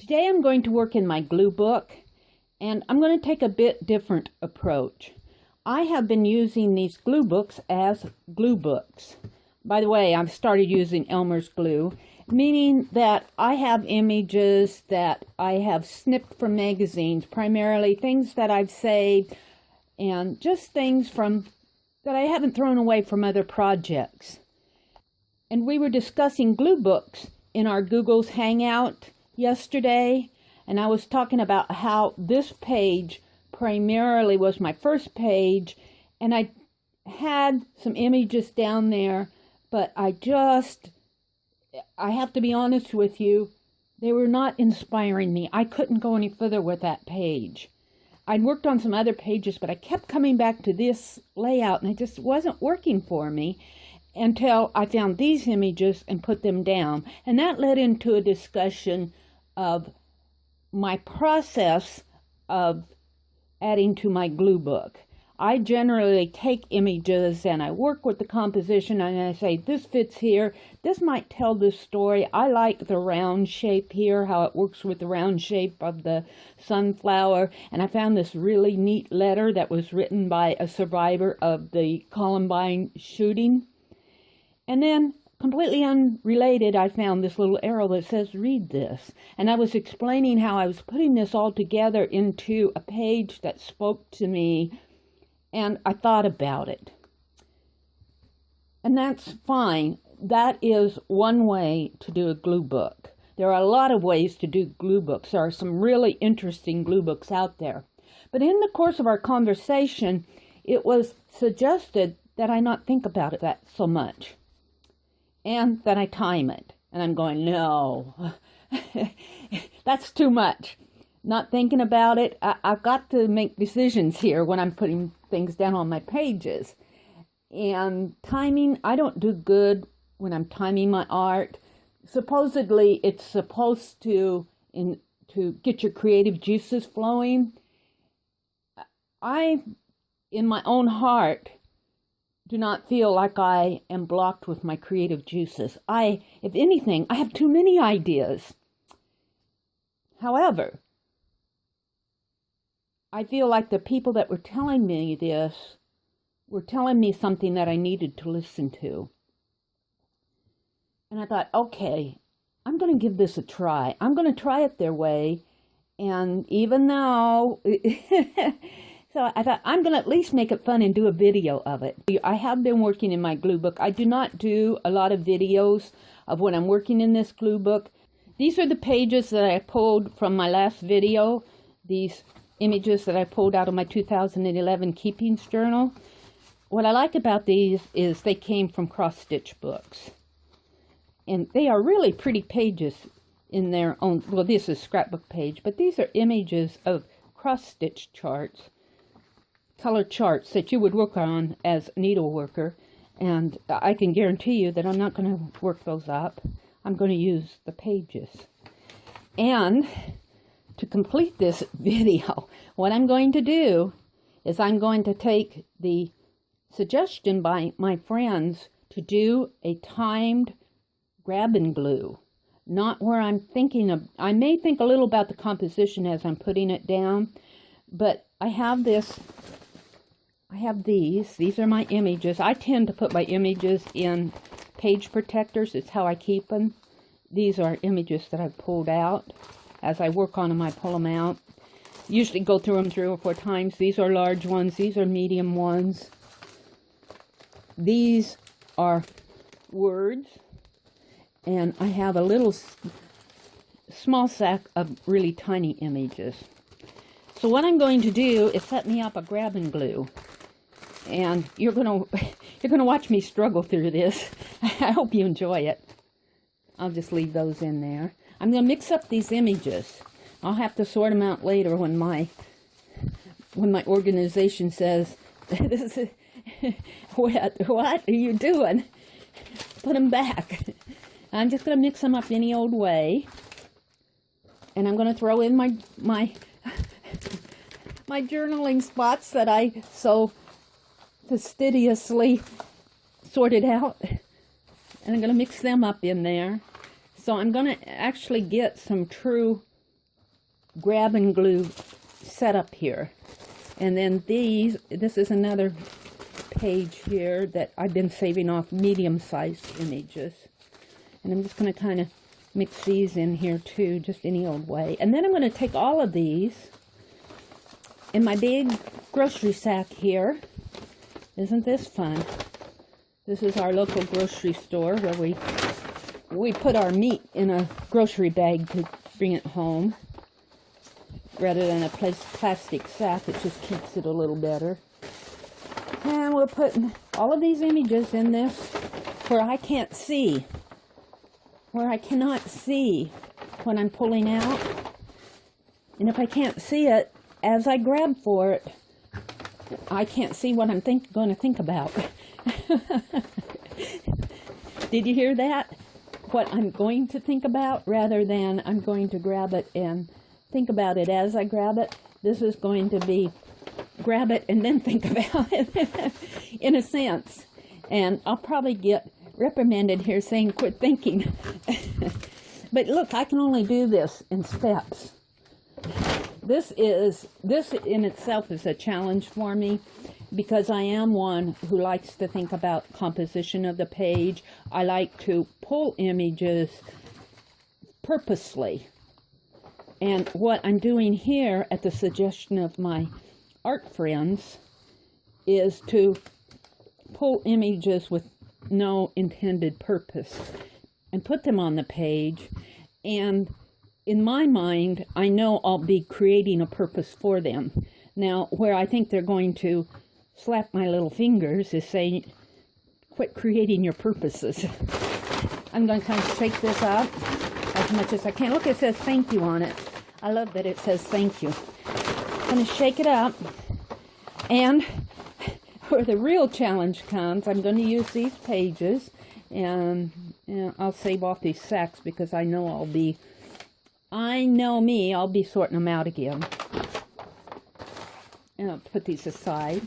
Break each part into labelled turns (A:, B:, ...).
A: Today I'm going to work in my glue book, and I'm going to take a bit different approach. I have been using these glue books as glue books. By the way, I've started using Elmer's glue, meaning that I have images that I have snipped from magazines, primarily things that I've saved, and just things that I haven't thrown away from other projects. And we were discussing glue books in our Google's Hangout yesterday, and I was talking about how this page primarily was my first page, and I had some images down there, but I have to be honest with you, they were not inspiring me. I couldn't go any further with that page. I'd worked on some other pages, but I kept coming back to this layout, and it just wasn't working for me until I found these images and put them down. And that led into a discussion of my process of adding to my glue book. I generally take images and I work with the composition and I say, this fits here, this might tell this story. I like the round shape here, how it works with the round shape of the sunflower. And I found this really neat letter that was written by a survivor of the Columbine shooting. And then, completely unrelated, I found this little arrow that says, read this. And I was explaining how I was putting this all together into a page that spoke to me, and I thought about it. And that's fine. That is one way to do a glue book. There are a lot of ways to do glue books. There are some really interesting glue books out there. But in the course of our conversation, it was suggested that I not think about it that so much, and that I time it. And I'm going, no, that's too much. Not thinking about it. I've got to make decisions here when I'm putting things down on my pages. And timing, I don't do good when I'm timing my art. Supposedly, it's supposed to get your creative juices flowing. I, in my own heart, do not feel like I am blocked with my creative juices. If anything, I have too many ideas. However, I feel like the people that were telling me this were telling me something that I needed to listen to. And I thought, okay, I'm going to give this a try. I'm going to try it their way. And even though... So I thought, I'm going to at least make it fun and do a video of it. I have been working in my glue book. I do not do a lot of videos of when I'm working in this glue book. These are the pages that I pulled from my last video. These images that I pulled out of my 2011 Keepings Journal. What I like about these is they came from cross-stitch books. And they are really pretty pages in their own. Well, this is a scrapbook page, but these are images of cross-stitch charts. Color charts that you would work on as a needle worker, and I can guarantee you that I'm not going to work those up. I'm going to use the pages. And to complete this video, what I'm going to do is I'm going to take the suggestion by my friends to do a timed grab and glue. Not where I'm thinking of, I may think a little about the composition as I'm putting it down, but I have these are my images. I tend to put my images in page protectors. It's how I keep them. These are images that I've pulled out. As I work on them, I pull them out. Usually go through them 3 or 4 times. These are large ones. These are medium ones. These are words. And I have a little small sack of really tiny images. So what I'm going to do is set me up a grab and glue. And you're gonna watch me struggle through this. I hope you enjoy it. I'll just leave those in there. I'm gonna mix up these images. I'll have to sort them out later when my organization says, "This is what are you doing? Put them back." I'm just gonna mix them up any old way, and I'm gonna throw in my journaling spots that I so fastidiously sorted out, and I'm going to mix them up in there. So I'm going to actually get some true grab and glue setup here. And then this is another page here that I've been saving off medium-sized images. And I'm just going to kind of mix these in here too, just any old way. And then I'm going to take all of these in my big grocery sack here. Isn't this fun? This is our local grocery store where we put our meat in a grocery bag to bring it home, rather than a plastic sack. It just keeps it a little better. And we'll put all of these images in this where I can't see, where I cannot see what I'm pulling out. And if I can't see it, as I grab for it, I can't see what I'm going to think about. Did you hear that? What I'm going to think about, rather than I'm going to grab it and think about it as I grab it. This is going to be grab it and then think about it, in a sense. And I'll probably get reprimanded here saying quit thinking. But look, I can only do this in steps. This in itself is a challenge for me, because I am one who likes to think about composition of the page. I like to pull images purposely. And what I'm doing here, at the suggestion of my art friends, is to pull images with no intended purpose and put them on the page. And in my mind, I know I'll be creating a purpose for them. Now, where I think they're going to slap my little fingers is saying, quit creating your purposes. I'm going to kind of shake this up as much as I can. Look, it says thank you on it. I love that it says thank you. I'm going to shake it up. And where the real challenge comes, I'm going to use these pages. And I'll save off these sacks, because I know I'll be sorting them out again. And I'll put these aside.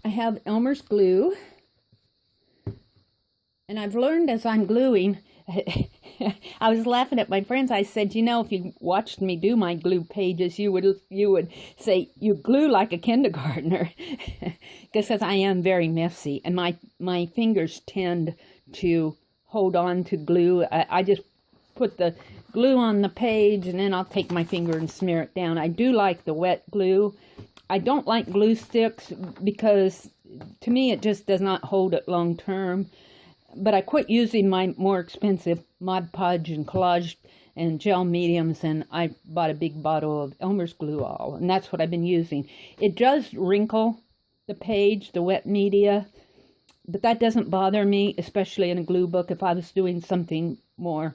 A: I have Elmer's glue. And I've learned as I'm gluing, I was laughing at my friends. I said, you know, if you watched me do my glue pages, you would say, you glue like a kindergartner. Because I am very messy, and my fingers tend to hold on to glue. I just put the glue on the page, and then I'll take my finger and smear it down. I do like the wet glue. I don't like glue sticks, because to me it just does not hold it long term. But I quit using my more expensive Mod Podge and collage and gel mediums, and I bought a big bottle of Elmer's glue all, and that's what I've been using. It does wrinkle the page, the wet media, but that doesn't bother me, especially in a glue book. If I was doing something more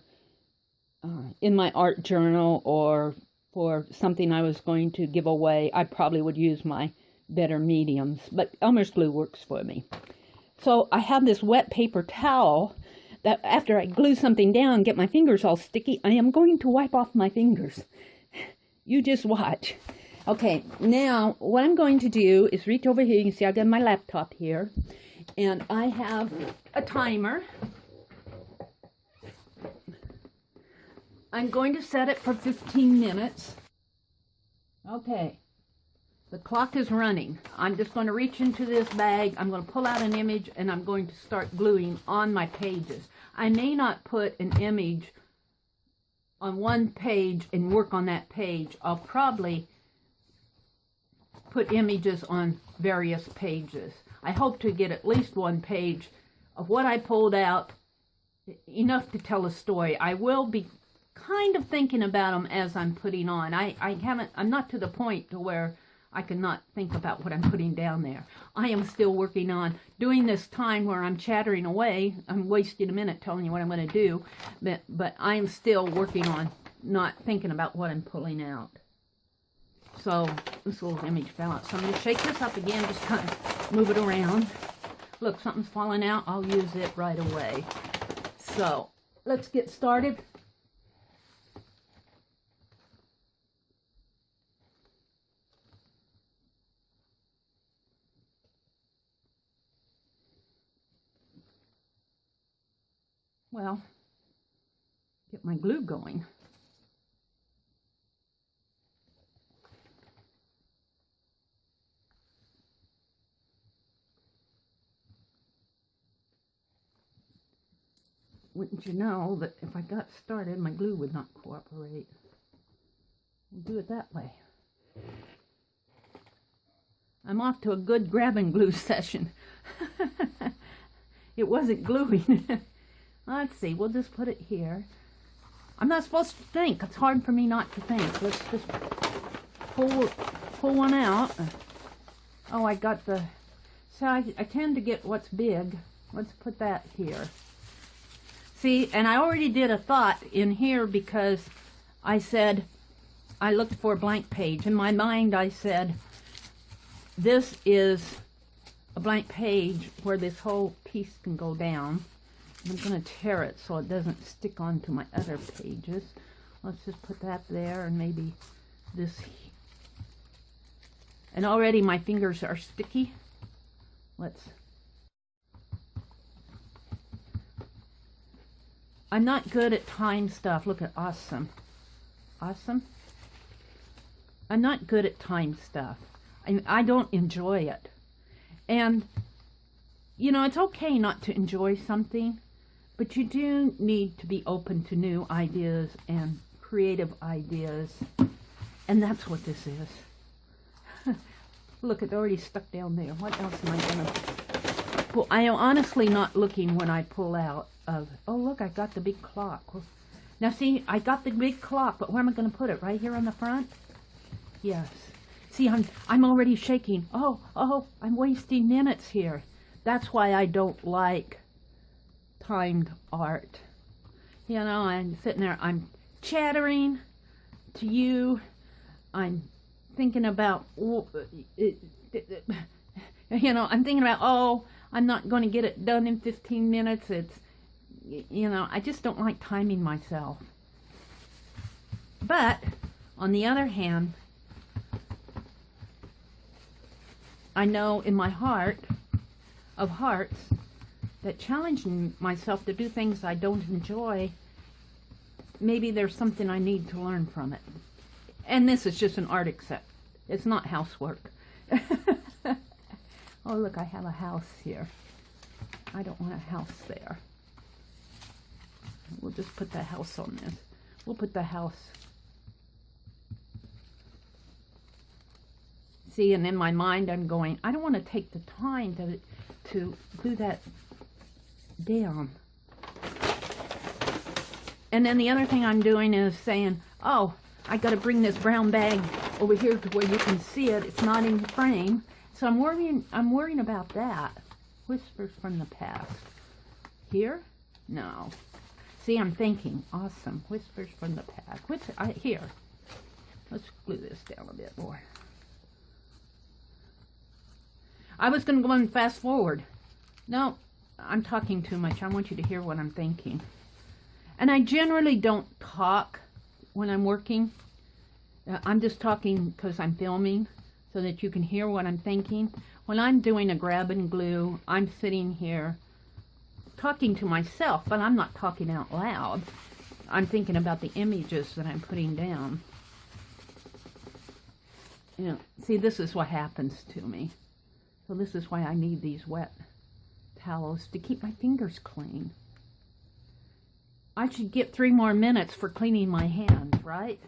A: in my art journal, or for something I was going to give away, I probably would use my better mediums. But Elmer's glue works for me. So I have this wet paper towel that after I glue something down, get my fingers all sticky, I am going to wipe off my fingers. You just watch. Okay, now what I'm going to do is reach over here. You can see I've got my laptop here, and I have a timer. I'm going to set it for 15 minutes. Okay. The clock is running. I'm just going to reach into this bag. I'm going to pull out an image, and I'm going to start gluing on my pages. I may not put an image on one page and work on that page. I'll probably put images on various pages. I hope to get at least one page of what I pulled out, enough to tell a story. I will be kind of thinking about them as I'm putting on. I'm not to the point to where I cannot think about what I'm putting down there. I am still working on doing this time where I'm chattering away. I'm wasting a minute telling you what I'm going to do, but I am still working on not thinking about what I'm pulling out. So this little image fell out. So I'm going to shake this up again, just kind of move it around. Look, something's falling out. I'll use it right away. So let's get started. Well, get my glue going. Wouldn't you know that if I got started, my glue would not cooperate. We'll do it that way. I'm off to a good grab and glue session. It wasn't gluing. Let's see, we'll just put it here. I'm not supposed to think. It's hard for me not to think. Let's just pull one out. Oh, I got the... So I tend to get what's big. Let's put that here. See, and I already did a thought in here because I said, I looked for a blank page. In my mind, I said, this is a blank page where this whole piece can go down. I'm going to tear it so it doesn't stick onto my other pages. Let's just put that there and maybe this. And already my fingers are sticky. I'm not good at tying stuff. Look at awesome. Awesome. I'm not good at tying stuff. I don't enjoy it. And, you know, it's okay not to enjoy something, but you do need to be open to new ideas and creative ideas. And that's what this is. Look, it's already stuck down there. What else am I going to pull? I am honestly not looking when I pull out of... Oh, look, I got the big clock. Now, see, I got the big clock, but where am I going to put it? Right here on the front? Yes. See, I'm already shaking. Oh, I'm wasting minutes here. That's why I don't like timed art. You know, I'm sitting there, I'm chattering to you. I'm thinking about, you know, I'm thinking about, oh, I'm not going to get it done in 15 minutes. It's, you know, I just don't like timing myself. But, on the other hand, I know in my heart of hearts that challenging myself to do things I don't enjoy, maybe there's something I need to learn from it. And this is just an art accept. It's not housework. Oh, look, I have a house here. I don't want a house there. We'll just put the house on this. We'll put the house. See, and in my mind I'm going, I don't want to take the time to glue that down. And then the other thing I'm doing is saying, oh, I got to bring this brown bag over here to where you can see it. It's not in the frame. So I'm worrying about that. Whispers from the past. Here? No. See, I'm thinking. Awesome. Whispers from the past. Here. Let's glue this down a bit more. I was going to go and fast forward. No, I'm talking too much. I want you to hear what I'm thinking. And I generally don't talk when I'm working. I'm just talking because I'm filming so that you can hear what I'm thinking. When I'm doing a grab and glue, I'm sitting here talking to myself, but I'm not talking out loud. I'm thinking about the images that I'm putting down. You know, see, this is what happens to me. So this is why I need these wet towels to keep my fingers clean. I should get 3 more minutes for cleaning my hands, right?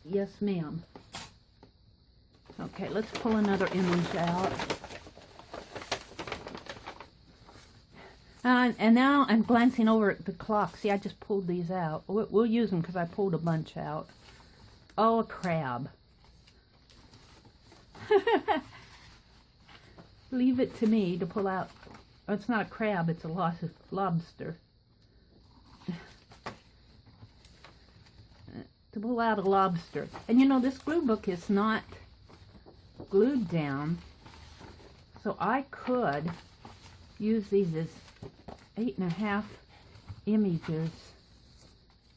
A: Yes, ma'am. Okay, let's pull another image out. And now I'm glancing over at the clock. See, I just pulled these out. We'll use them because I pulled a bunch out. Oh, a crab. Leave it to me to pull out. Oh, it's not a crab, it's a lobster. To pull out a lobster. And you know, this glue book is not glued down, so I could use these as 8.5 images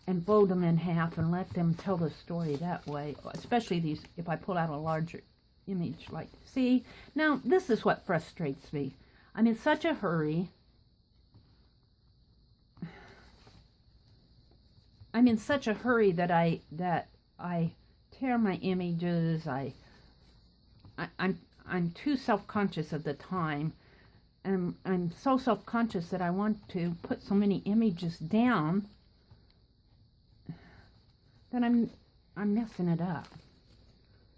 A: and fold them in half and let them tell the story that way, especially these if I pull out a larger image. Like, see, now this is what frustrates me. I'm in such a hurry. I'm in such a hurry that I tear my images. I'm too self-conscious of the time And I'm so self-conscious that I want to put so many images down that I'm messing it up.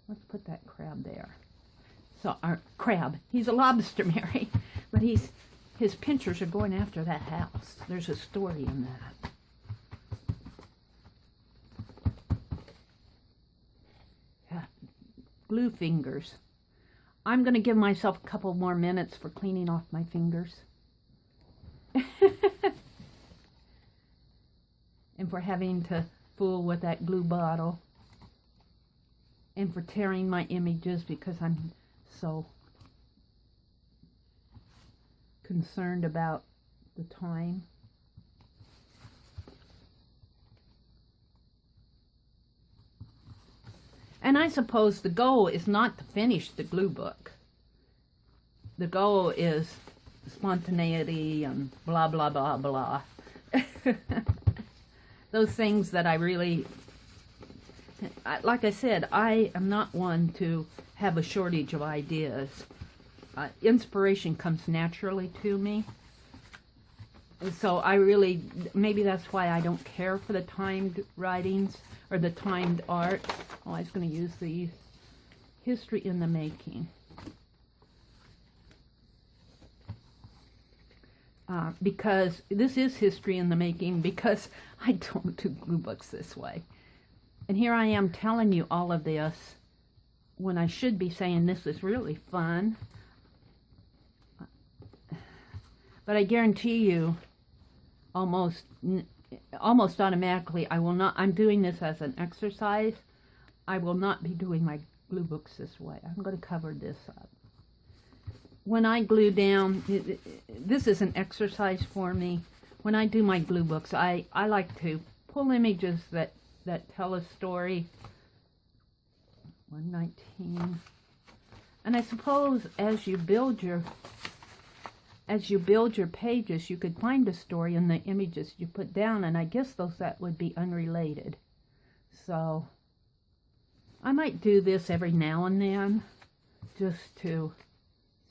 A: Let's put that crab there. So our crab, he's a lobster, Mary, but his pinchers are going after that house. There's a story in that. Yeah. Glue fingers. I'm going to give myself a couple more minutes for cleaning off my fingers. And for having to fool with that glue bottle. And for tearing my images because I'm so concerned about the time. And I suppose the goal is not to finish the glue book. The goal is spontaneity and blah, blah, blah, blah. Those things that I really, like I said, I am not one to have a shortage of ideas. Inspiration comes naturally to me. So I really, maybe that's why I don't care for the timed writings or the timed art. Oh, I was going to use these. History in the Making. Because this is history in the making, because I don't do glue books this way. And here I am telling you all of this when I should be saying this is really fun. But I guarantee you, almost automatically, I will not, I'm doing this as an exercise. I will not be doing my glue books this way. I'm going to cover this up. When I glue down, this is an exercise for me. When I do my glue books, I like to pull images that tell a story. 119. And I suppose as you build your pages, you could find a story in the images you put down, and I guess that would be unrelated. So I might do this every now and then, just to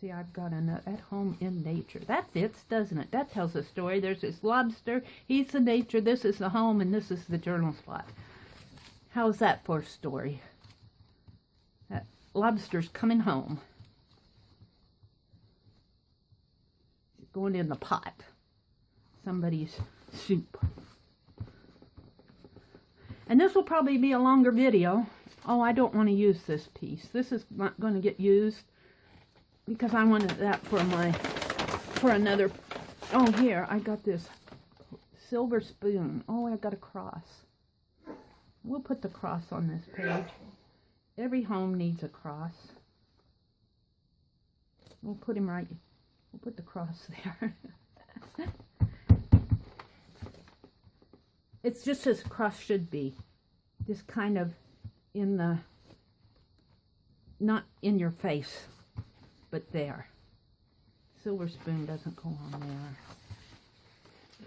A: see. I've got At Home in Nature. That fits, doesn't it? That tells a story. There's this lobster, he's the nature, this is the home, and this is the journal spot. How's that for a story? That lobster's coming home. Going in the pot. Somebody's soup. And this will probably be a longer video. Oh, I don't want to use this piece. This is not going to get used because I wanted that for another. Oh, here, I got this silver spoon. Oh, I got a cross. We'll put the cross on this page. Every home needs a cross. We'll put him right. We'll put the cross there. It's just as a cross should be. Just kind of in the, not in your face, but there. Silver spoon doesn't go on there.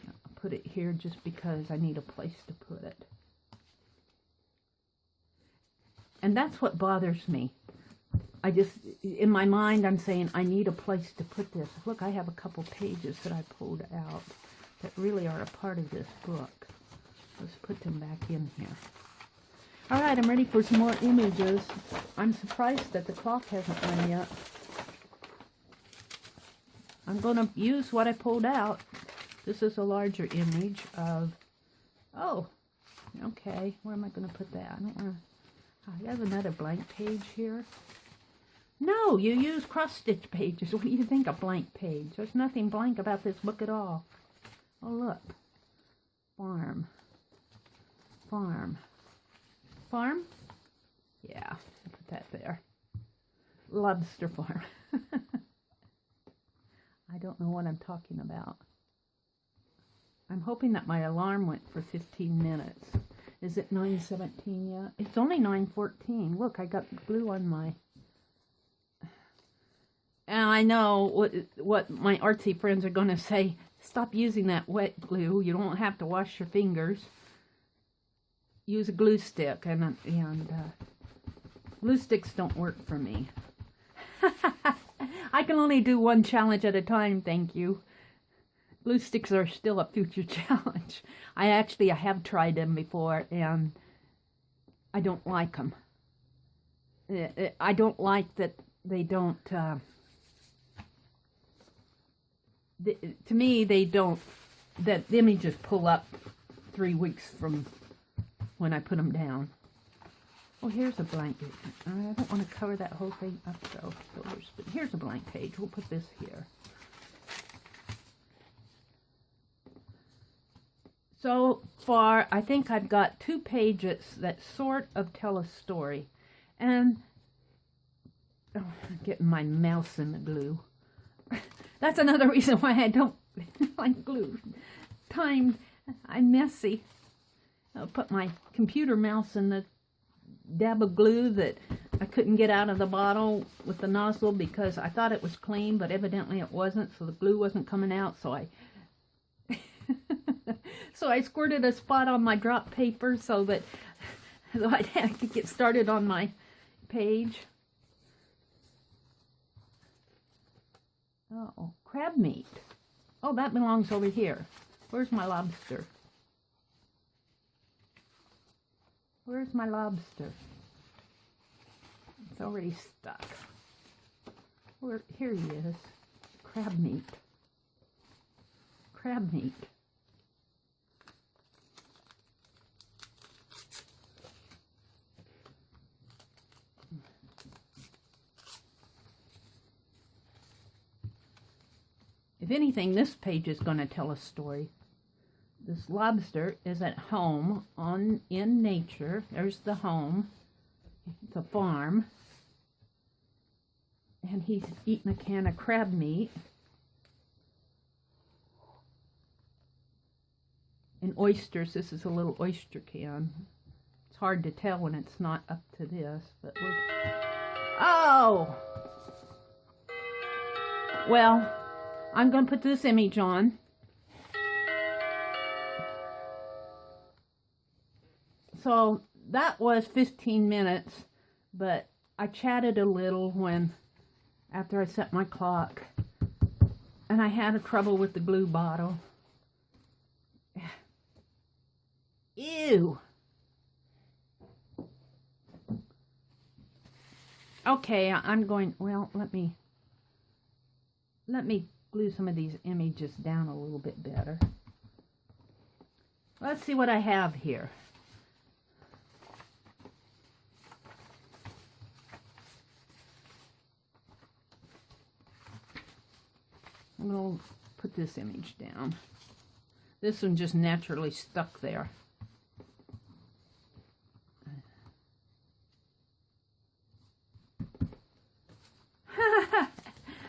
A: I'll put it here just because I need a place to put it. And that's what bothers me. I just, in my mind, I'm saying, I need a place to put this. Look, I have a couple pages that I pulled out that really are a part of this book. Let's put them back in here. All right, I'm ready for some more images. I'm surprised that the clock hasn't run yet. I'm going to use what I pulled out. This is a larger image of, oh, okay, where am I going to put that? I don't want to, I have another blank page here. No, you use cross-stitch pages. What do you think, a blank page? There's nothing blank about this book at all. Oh, look. Farm. Farm. Farm? Yeah, I'll put that there. Lobster farm. I don't know what I'm talking about. I'm hoping that my alarm went for 15 minutes. Is it 9:17 yet? It's only 9:14. Look, I got glue on my... And I know what my artsy friends are going to say. Stop using that wet glue. You don't have to wash your fingers. Use a glue stick. And glue sticks don't work for me. I can only do one challenge at a time, thank you. Glue sticks are still a future challenge. I have tried them before, and I don't like them. I don't like that they don't, to me, they don't, that the images pull up 3 weeks from when I put them down. Oh, here's a blank. I don't want to cover that whole thing up, though. But here's a blank page. We'll put this here. So far, I think I've got 2 pages that sort of tell a story. And, oh, I'm getting my mouse in the glue. That's another reason why I don't like glue. I'm messy. I'll put my computer mouse in the dab of glue that I couldn't get out of the bottle with the nozzle because I thought it was clean, but evidently it wasn't, so the glue wasn't coming out, so I squirted a spot on my drop paper so that I could get started on my page. Oh, crab meat. Oh, that belongs over here. Where's my lobster? Where's my lobster? It's already stuck. Here he is. Crab meat. Crab meat. If anything, this page is going to tell a story. This lobster is at home in nature. There's the home. It's a farm. And he's eating a can of crab meat. And oysters. This is a little oyster can. It's hard to tell when it's not up to this. But oh! Well, I'm going to put this image on. So that was 15 minutes, but I chatted a little after I set my clock, and I had trouble with the glue bottle. Ew. Okay, well, let me glue some of these images down a little bit better. Let's see what I have here. I'm going to put this image down. This one just naturally stuck there.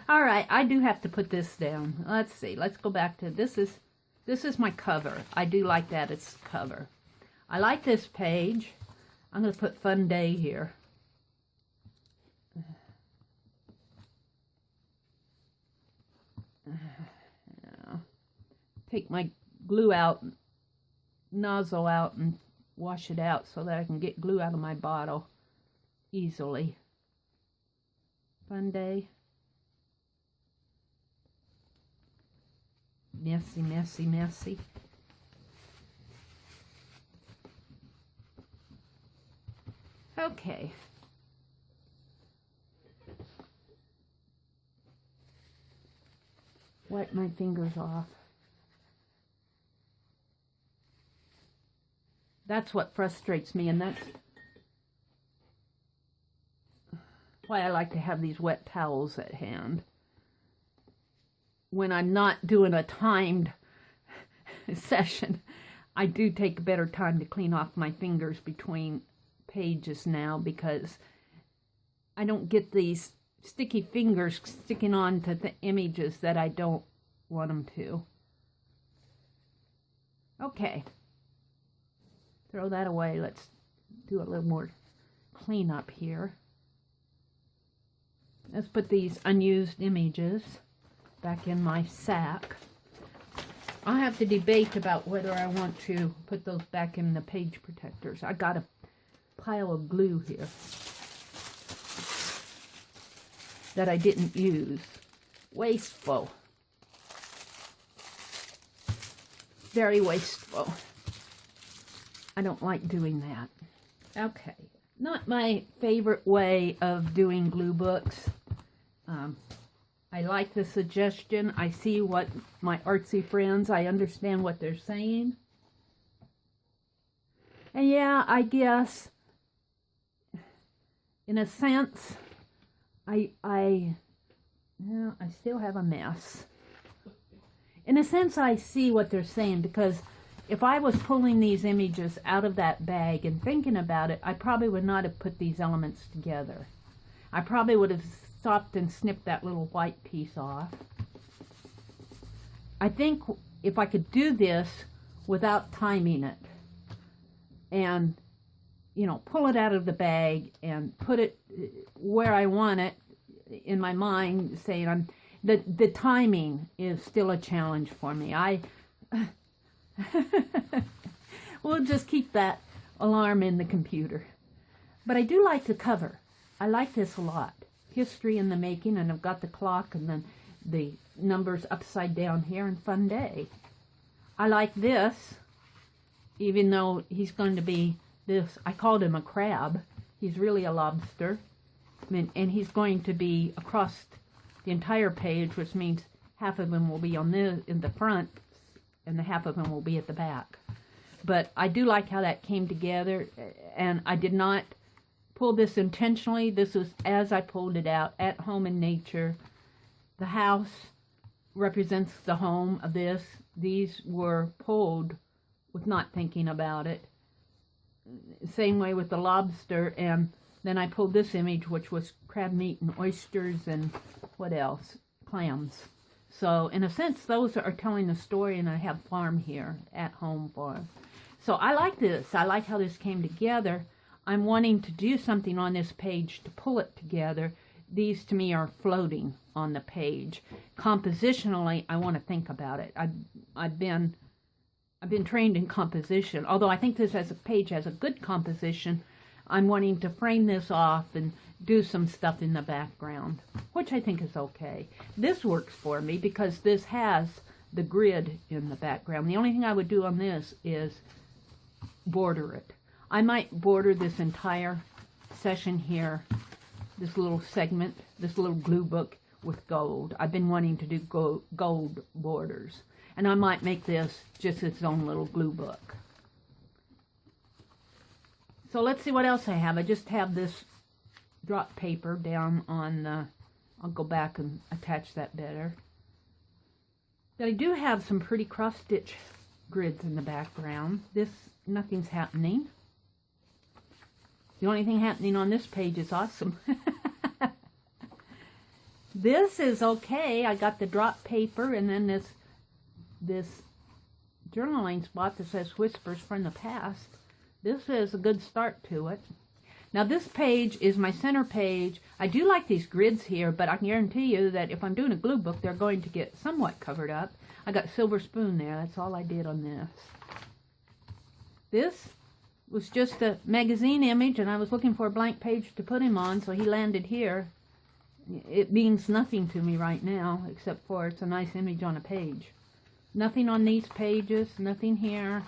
A: All right, I do have to put this down. Let's see. Let's go back to this is my cover. I do like that it's cover. I like this page. I'm going to put Fun Day here. Take my glue out, nozzle out, and wash it out so that I can get glue out of my bottle easily. Fun Day. Messy, messy, messy. Okay. Wipe my fingers off. That's what frustrates me, and that's why I like to have these wet towels at hand. When I'm not doing a timed session, I do take better time to clean off my fingers between pages now, because I don't get these sticky fingers sticking on to the images that I don't want them to. Okay. Throw that away. Let's do a little more cleanup here. Let's put these unused images back in my sack. I'll have to debate about whether I want to put those back in the page protectors. I got a pile of glue here. that I didn't use. Wasteful. Very wasteful. I don't like doing that. Okay. Not my favorite way of doing glue books. I like the suggestion. I see what my artsy friends, I understand what they're saying. And yeah, I guess, in a sense, I still have a mess. In a sense, I see what they're saying, because if I was pulling these images out of that bag and thinking about it, I probably would not have put these elements together. I probably would have stopped and snipped that little white piece off. I think if I could do this without timing it and, you know, pull it out of the bag and put it where I want it in my mind, saying the timing is still a challenge for me. We'll just keep that alarm in the computer. But I do like the cover. I like this a lot. History in the making, and I've got the clock and then the numbers upside down here, and fun day. I like this, even though he's going to be this, I called him a crab. He's really a lobster. And he's going to be across the entire page, which means half of him will be on in the front and the half of him will be at the back. But I do like how that came together, and I did not pull this intentionally. This was as I pulled it out, at home in nature. The house represents the home of this. These were pulled with not thinking about it. Same way with the lobster, and then I pulled this image, which was crab meat and oysters and what else? Clams. So in a sense, those are telling the story, and I have farm here, at home farm. So I like this. I like how this came together. I'm wanting to do something on this page to pull it together. These to me are floating on the page. Compositionally, I want to think about it. I've been trained in composition. Although I think this as a page has a good composition, I'm wanting to frame this off and do some stuff in the background, which I think is okay. This works for me because this has the grid in the background. The only thing I would do on this is border it. I might border this entire session here, this little segment, this little glue book with gold. I've been wanting to do gold borders. And I might make this just its own little glue book. So let's see what else I have. I just have this drop paper down on the, I'll go back and attach that better. But I do have some pretty cross stitch grids in the background. This, nothing's happening. The only thing happening on this page is awesome. This is okay. I got the drop paper and then this journaling spot that says Whispers from the Past. This is a good start to it. Now this page is my center page. I do like these grids here, but I can guarantee you that if I'm doing a glue book, they're going to get somewhat covered up. I got silver spoon there. That's all I did on this. This was just a magazine image, and I was looking for a blank page to put him on, so he landed here. It means nothing to me right now, except for it's a nice image on a page. Nothing on these pages, nothing here,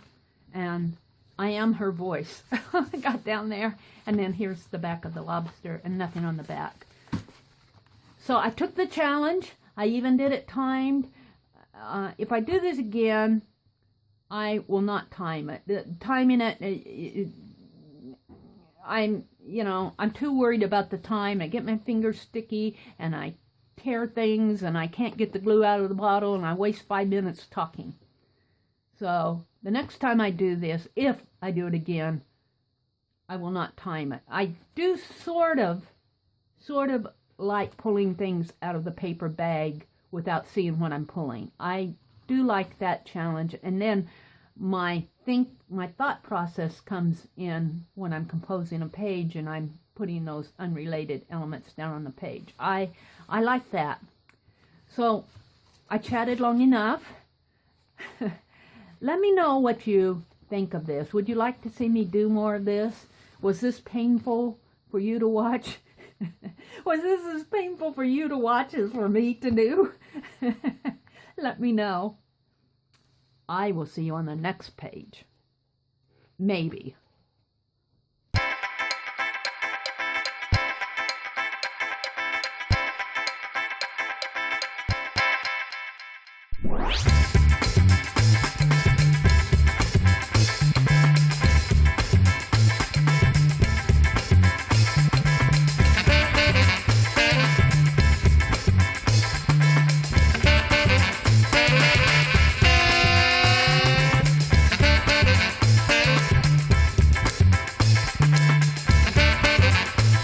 A: and I am her voice. I got down there, and then here's the back of the lobster, and nothing on the back. So I took the challenge. I even did it timed. If I do this again, I will not time it. Timing it, I'm too worried about the time. I get my fingers sticky, and I tear things, and I can't get the glue out of the bottle, and I waste 5 minutes talking. So the next time I do this, if I do it again, I will not time it. I do sort of like pulling things out of the paper bag without seeing what I'm pulling. I do like that challenge, and then my thought process comes in when I'm composing a page and I'm putting those unrelated elements down on the page. I like that. So I chatted long enough. Let me know what you think of this. Would you like to see me do more of this? Was this painful for you to watch? Was this as painful for you to watch as for me to do? Let me know. I will see you on the next page. Maybe.
B: What?